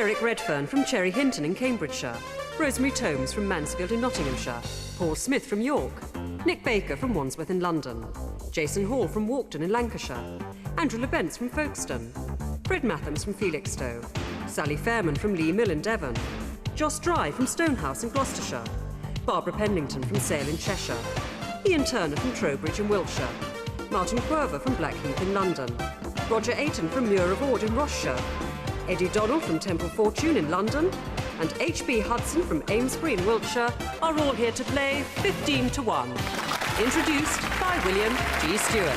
Eric Redfern from Cherry Hinton in Cambridgeshire, Rosemary Tomes from Mansfield in Nottinghamshire, Paul Smith from York, Nick Baker from Wandsworth in London, Jason Hall from Walkden in Lancashire, Andrew LeBence from Folkestone, Fred Mathams from Felixstowe, Sally Fairman from Lee Mill in Devon, Joss Dry from Stonehouse in Gloucestershire, Barbara Pendington from Sale in Cheshire, Ian Turner from Trowbridge in Wiltshire, Martin Querver from Blackheath in London, Roger Ayton from Muir of Ord in Rossshire, Eddie Donnell from Temple Fortune in London, and H.B. Hudson from Amesbury in Wiltshire are all here to play 15 to 1. Introduced by William G. Stewart.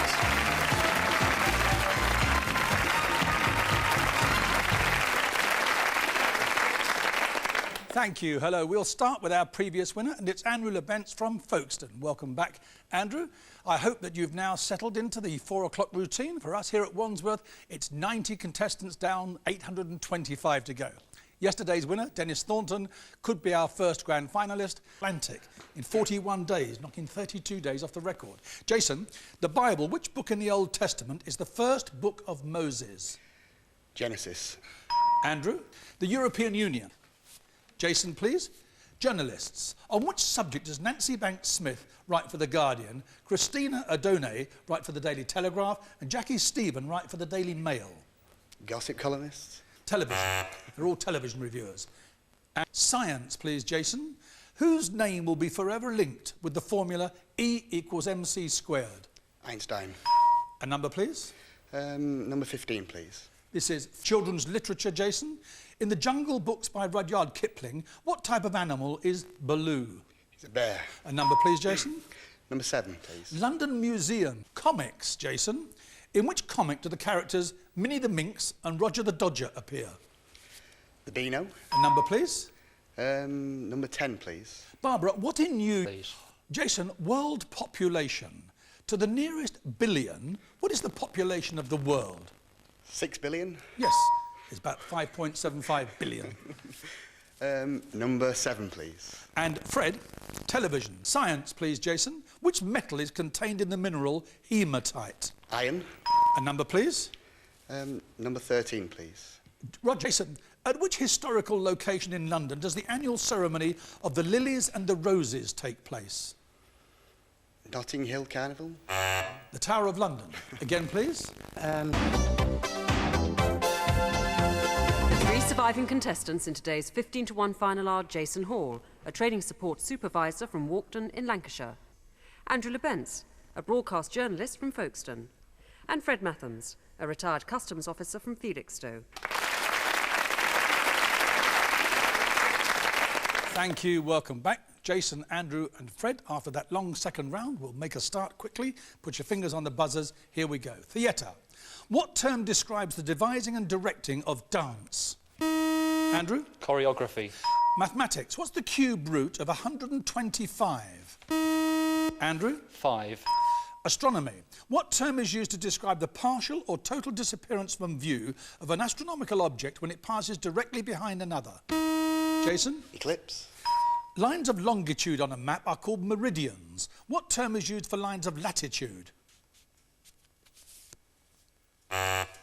Thank you. Hello. We'll start with our previous winner, and it's Andrew LeBence from Folkestone. Welcome back, Andrew. I hope that you've now settled into the 4 o'clock routine. For us here at Wandsworth, it's 90 contestants down, 825 to go. Yesterday's winner, Dennis Thornton, could be our first grand finalist. Atlantic in 41 days, knocking 32 days off the record. Jason, the Bible, which book in the Old Testament is the first book of Moses? Genesis. Andrew, the European Union. Jason, please. Journalists. On which subject does Nancy Banks-Smith write for The Guardian, Christina O'Donnell write for the Daily Telegraph, and Jackie Stephen write for the Daily Mail? Gossip columnists. Television. They're all television reviewers. And science, please, Jason. Whose name will be forever linked with the formula E equals MC squared? Einstein. A number, please. Number 15, please. This is children's literature, Jason. In the Jungle Books by Rudyard Kipling, what type of animal is Baloo? He's a bear. A number, please, Jason. Number 7, please. London Museum. Comics, Jason. In which comic do the characters Minnie the Minx and Roger the Dodger appear? The Beano. A number, please. Number 10, please. Barbara, what in you... Please. Jason, world population. To the nearest billion, what is the population of the world? 6 billion. Yes, it's about 5.75 billion. Number 7, please. And Fred, television. Science, please, Jason. Which metal is contained in the mineral hematite? Iron. A number, please. Number 13, please. Jason, at which historical location in London does the annual ceremony of the Lilies and the Roses take place? Notting Hill Carnival. The Tower of London. Again, please. The 3 surviving contestants in today's 15 to 1 final are Jason Hall, a training support supervisor from Walkden in Lancashire, Andrew LeBence, a broadcast journalist from Folkestone, and Fred Mathams, a retired customs officer from Felixstowe. Thank you. Welcome back. Jason, Andrew and Fred, after that long second round, will make a start quickly. Put your fingers on the buzzers. Here we go. Theatre. What term describes the devising and directing of dance? Andrew? Choreography. Mathematics. What's the cube root of 125? Andrew? 5. Astronomy. What term is used to describe the partial or total disappearance from view of an astronomical object when it passes directly behind another? Jason? Eclipse. Lines of longitude on a map are called meridians. What term is used for lines of latitude?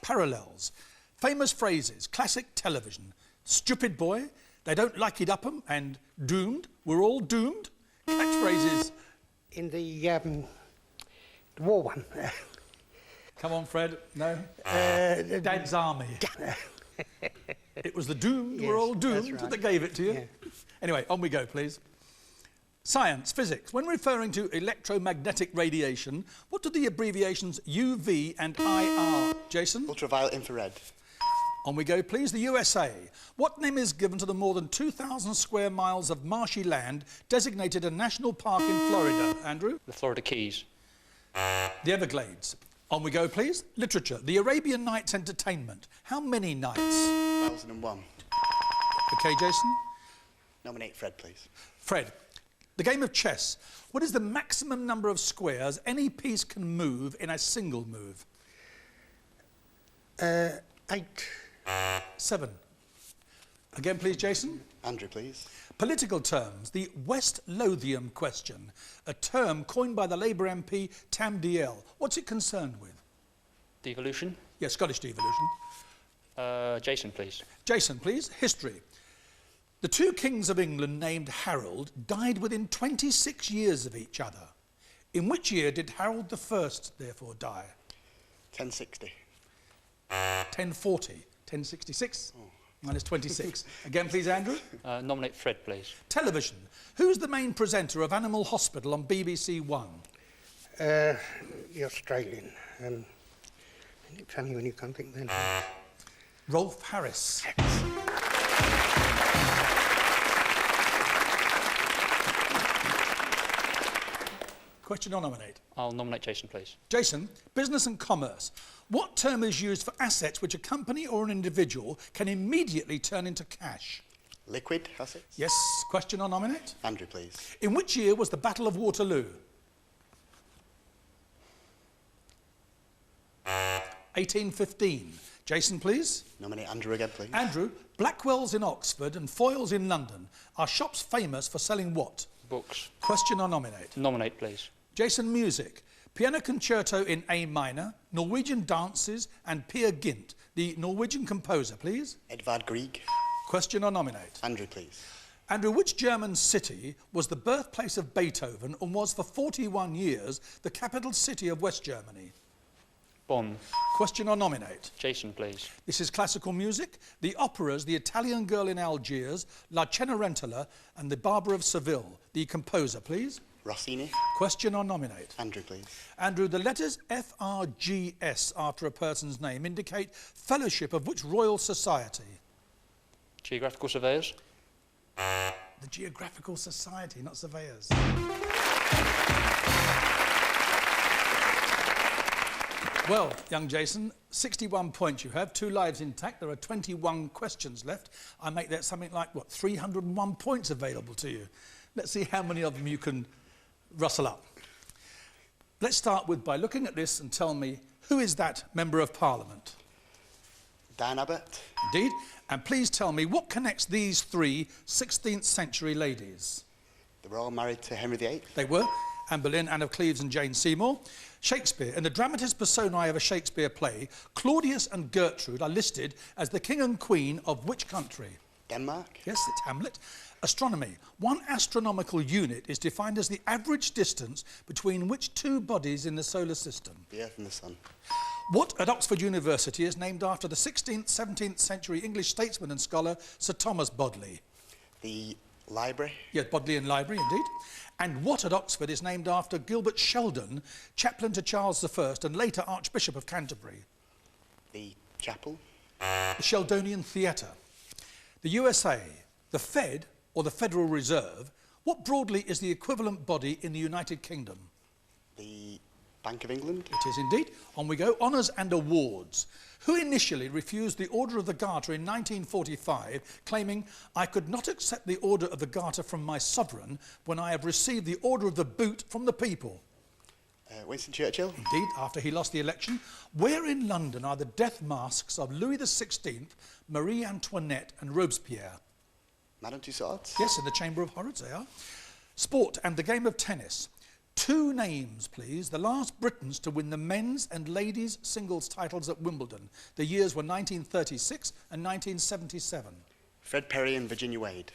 Parallels. Famous phrases. Classic television. Stupid boy, they don't like it up 'em, and doomed, we're all doomed. Catchphrases. In the war one. Come on, Fred. No? Dad's Army. It was the doomed, Yes, we're all that's doomed, right. that gave it to you. Yeah. Anyway, on we go, please. Science, physics. When referring to electromagnetic radiation, what do the abbreviations UV and IR? Jason? Ultraviolet infrared. On we go, please. The USA. What name is given to the more than 2,000 square miles of marshy land designated a national park in Florida? Andrew? The Florida Keys. The Everglades. On we go, please. Literature. The Arabian Nights Entertainment. How many nights? 1001. OK, Jason? Nominate Fred, please. Fred. The game of chess. What is the maximum number of squares any piece can move in a single move? 8. 7. Again, please, Jason. Andrew, please. Political terms. The West Lothian question, a term coined by the Labour MP Tam Dalyell. What's it concerned with? Devolution. Yes, Scottish devolution. Jason, please. Jason, please. History. The two kings of England named Harold died within 26 years of each other. In which year did Harold I, therefore, die? 1060. 1040. 1066. Minus 26. Again, please, Andrew. Nominate Fred, please. Television. Who's the main presenter of Animal Hospital on BBC One? The Australian. Tell me when you can't think then. Rolf Harris. Question or nominate? I'll nominate Jason, please. Jason, business and commerce. What term is used for assets which a company or an individual can immediately turn into cash? Liquid assets. Yes. Question or nominate? Andrew, please. In which year was the Battle of Waterloo? 1815. Jason, please. Nominate Andrew again, please. Andrew, Blackwell's in Oxford and Foyle's in London are shops famous for selling what? Books. Question or nominate? Nominate, please. Jason, music. Piano Concerto in A minor, Norwegian dances and Peer Gynt. The Norwegian composer, please. Edvard Grieg. Question or nominate? Andrew, please. Andrew, which German city was the birthplace of Beethoven and was for 41 years the capital city of West Germany? Bonn. Question or nominate? Jason, please. This is classical music. The operas The Italian Girl in Algiers, La Cenerentola and The Barber of Seville. The composer, please. Rossini. Question or nominate? Andrew, please. Andrew, the letters FRGS after a person's name indicate fellowship of which royal society? Geographical Surveyors. The Geographical Society, not surveyors. Well, young Jason, 61 points you have, 2 lives intact. There are 21 questions left. I make that something like, what, 301 points available to you. Let's see how many of them you can rustle up. Let's start with by looking at this and tell me, who is that Member of Parliament? Dan Abbott. Indeed. And please tell me, what connects these 3 16th century ladies? They were all married to Henry VIII. They were. Anne Boleyn, Anne of Cleves and Jane Seymour. Shakespeare. In the dramatis personae of a Shakespeare play, Claudius and Gertrude are listed as the king and queen of which country? Denmark. Yes, it's Hamlet. Astronomy. One astronomical unit is defined as the average distance between which 2 bodies in the solar system? The Earth and the Sun. What at Oxford University is named after the 16th, 17th century English statesman and scholar Sir Thomas Bodley? The Library. Yes, Bodleian Library, indeed. And what at Oxford is named after Gilbert Sheldon, chaplain to Charles I and later Archbishop of Canterbury? The Chapel. The Sheldonian Theatre. The USA, the Fed, or the Federal Reserve, what broadly is the equivalent body in the United Kingdom? The Bank of England. It is indeed. On we go. Honours and awards. Who initially refused the Order of the Garter in 1945, claiming, "I could not accept the Order of the Garter from my sovereign when I have received the Order of the Boot from the people"? Winston Churchill. Indeed, after he lost the election. Where in London are the death masks of Louis XVI, Marie Antoinette and Robespierre? Madame Tussauds. Yes, in the Chamber of Horrors they are. Sport and the game of tennis. 2 names, please, the last Britons to win the men's and ladies' singles titles at Wimbledon. The years were 1936 and 1977. Fred Perry and Virginia Wade.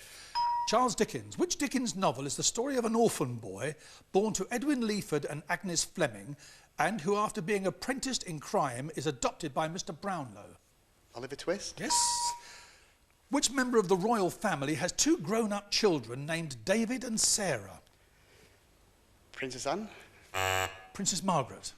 Charles Dickens. Which Dickens novel is the story of an orphan boy born to Edwin Leaford and Agnes Fleming, and who, after being apprenticed in crime, is adopted by Mr. Brownlow? Oliver Twist. Yes. Which member of the royal family has 2 grown-up children named David and Sarah? Princess Anne. Princess Margaret.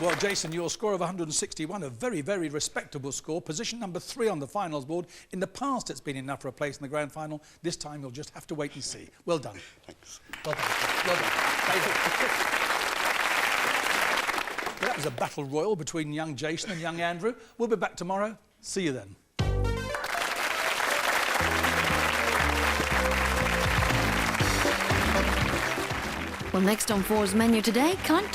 Well, Jason, your score of 161, a very, very respectable score. Position number 3 on the finals board. In the past, it's been enough for a place in the grand final. This time, you'll just have to wait and see. Well done. Thanks. Well done. Well done. Well, that was a battle royal between young Jason and young Andrew. We'll be back tomorrow. See you then. Well, next on 4's menu today, countdown.